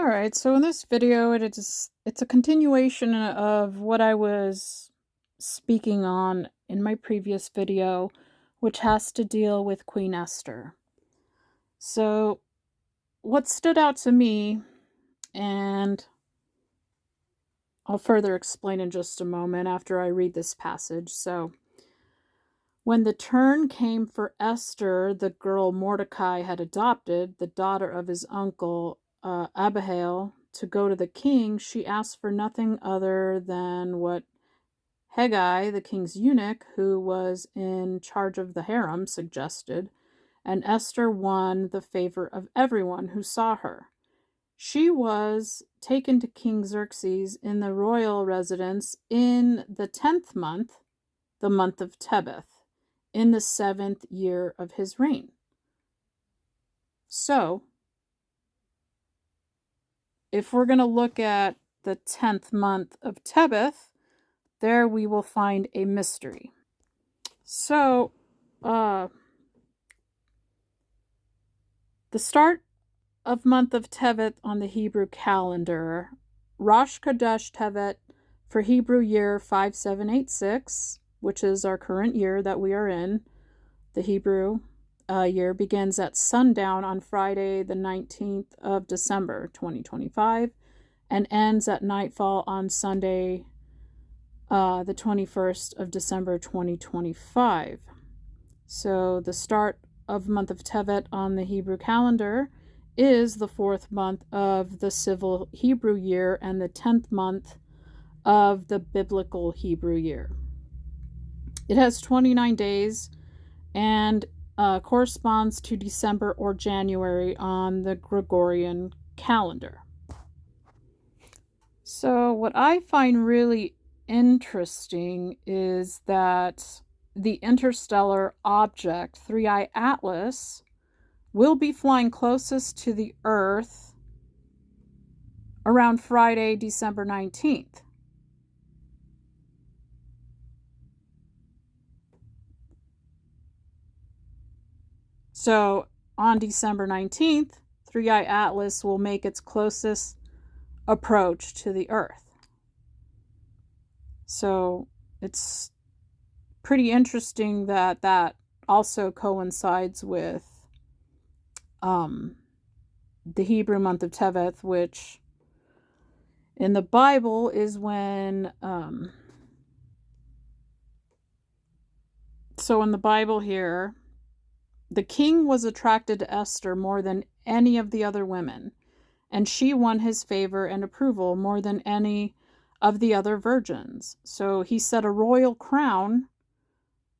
Alright, so in this video, it's a continuation of what I was speaking on in my previous video, which has to deal with Queen Esther. So, what stood out to me, and I'll further explain in just a moment after I read this passage. So, when the turn came for Esther, the girl Mordecai had adopted, the daughter of his uncle Abihail, to go to the king, she asked for nothing other than what Hegai, the king's eunuch, who was in charge of the harem, suggested, and Esther won the favor of everyone who saw her. She was taken to King Xerxes in the royal residence in the 10th month, the month of Tevet, in the 7th year of his reign. So, if we're going to look at the 10th month of Tevet, there we will find a mystery. So, the start of month of Tevet on the Hebrew calendar, Rosh Chodesh Tevet for Hebrew year 5786, which is our current year that we are in. The Hebrew year begins at sundown on Friday, the 19th of December, 2025, and ends at nightfall on Sunday, the 21st of December, 2025. So the start of month of Tevet on the Hebrew calendar is the 4th month of the civil Hebrew year and the 10th month of the biblical Hebrew year. It has 29 days and corresponds to December or January on the Gregorian calendar. So what I find really interesting is that the interstellar object 3i Atlas will be flying closest to the Earth around Friday, December 19th. So on December 19th, 3i Atlas will make its closest approach to the Earth. So it's pretty interesting that that also coincides with the Hebrew month of Tevet, which in the Bible is when so in the Bible here, the king was attracted to Esther more than any of the other women, and she won his favor and approval more than any of the other virgins. So he set a royal crown.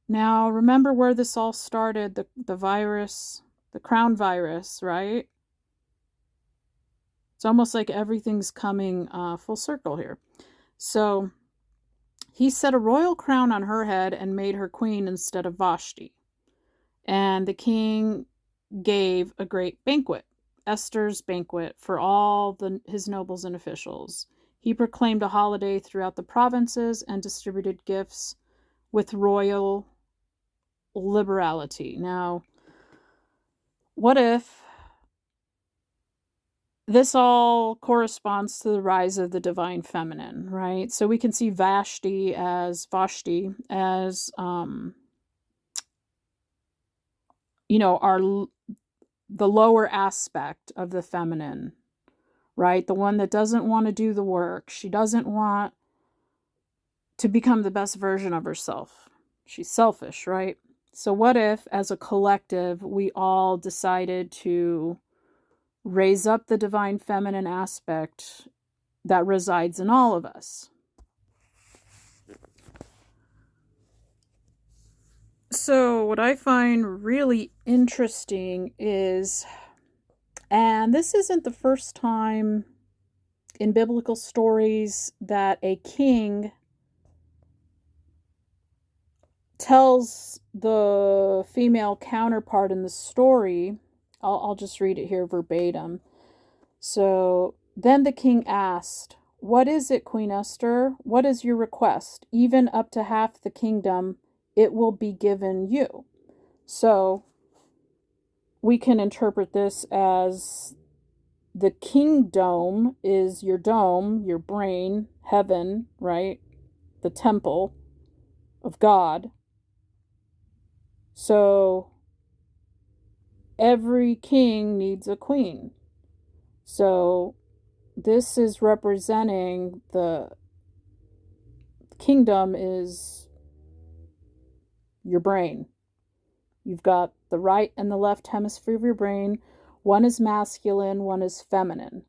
Now, remember where this all started, the virus, the crown virus, right? It's almost like everything's coming full circle here. So he set a royal crown on her head and made her queen instead of Vashti. And the king gave a great banquet, Esther's banquet, for all his nobles and officials. He proclaimed a holiday throughout the provinces and distributed gifts with royal liberality. Now, what if this all corresponds to the rise of the divine feminine, right? So we can see Vashti as the lower aspect of the feminine, right? The one that doesn't want to do the work. She doesn't want to become the best version of herself. She's selfish, right? So what if, as a collective, we all decided to raise up the divine feminine aspect that resides in all of us? So what I find really interesting is, and this isn't the first time in biblical stories that a king tells the female counterpart in the story, I'll just read it here verbatim. So, then the king asked, "What is it, Queen Esther? What is your request? Even up to half the kingdom, it will be given you." So, we can interpret this as The kingdom is your dome, your brain, heaven, right? The temple of God. So every king needs a queen. So this is representing the kingdom is your brain. You've got the right and the left hemisphere of your brain. One is masculine, one is feminine.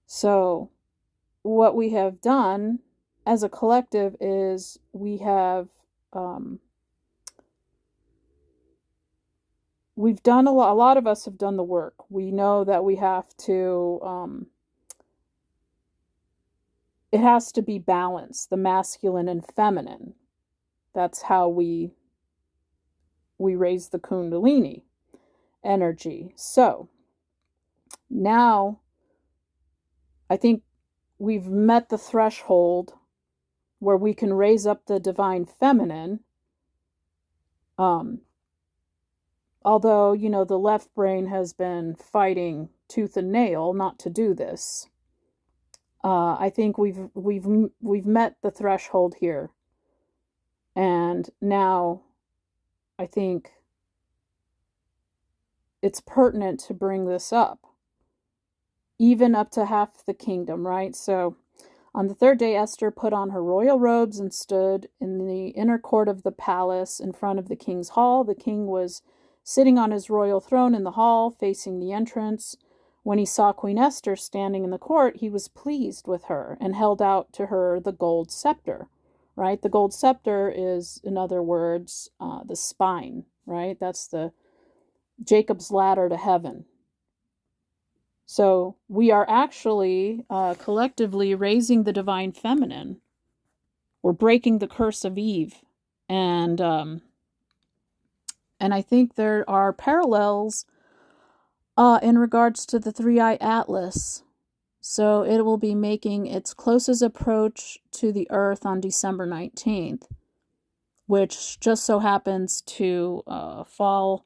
So what we have done as a collective is we've done a lot of us have done the work. We know that we have to, it has to be balanced, the masculine and feminine. That's how we raise the Kundalini energy. So now I think we've met the threshold where we can raise up the divine feminine. Although, you know, the left brain has been fighting tooth and nail not to do this. I think we've met the threshold here. And now I think it's pertinent to bring this up. Even up to half the kingdom, right? So on the third day, Esther put on her royal robes and stood in the inner court of the palace in front of the king's hall. The king was sitting on his royal throne in the hall, facing the entrance. When he saw Queen Esther standing in the court, he was pleased with her and held out to her the gold scepter, right? The gold scepter is, in other words, the spine, right? That's the Jacob's ladder to heaven. So we are actually collectively raising the divine feminine. We're breaking the curse of Eve. And I think there are parallels in regards to the three-eye atlas. So it will be making its closest approach to the Earth on December 19th, which just so happens to fall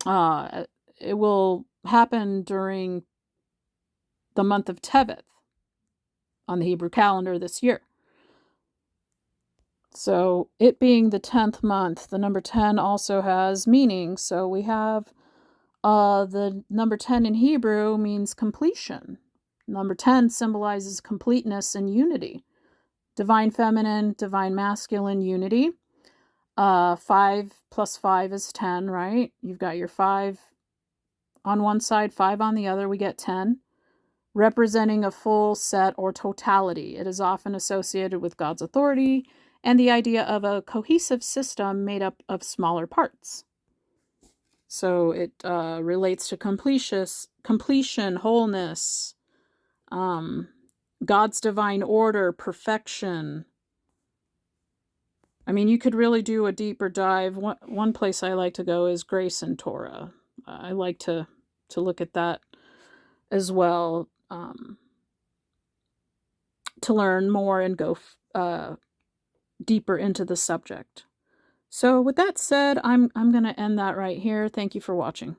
it will happen during the month of Tevet on the Hebrew calendar this year. So it being the 10th month, the number 10 also has meaning. So we have the number 10 in Hebrew means completion. Number 10 symbolizes completeness and unity. Divine feminine, divine masculine unity. 5 plus 5 is 10, right? You've got your 5 on one side, 5 on the other, we get 10, representing a full set or totality. It is often associated with God's authority and the idea of a cohesive system made up of smaller parts. So it relates to completion, wholeness, God's divine order, perfection. I mean, you could really do a deeper dive. One place I like to go is Grace and Torah. I like to look at that as well, to learn more and go deeper into the subject. So with that said, I'm going to end that right here. Thank you for watching.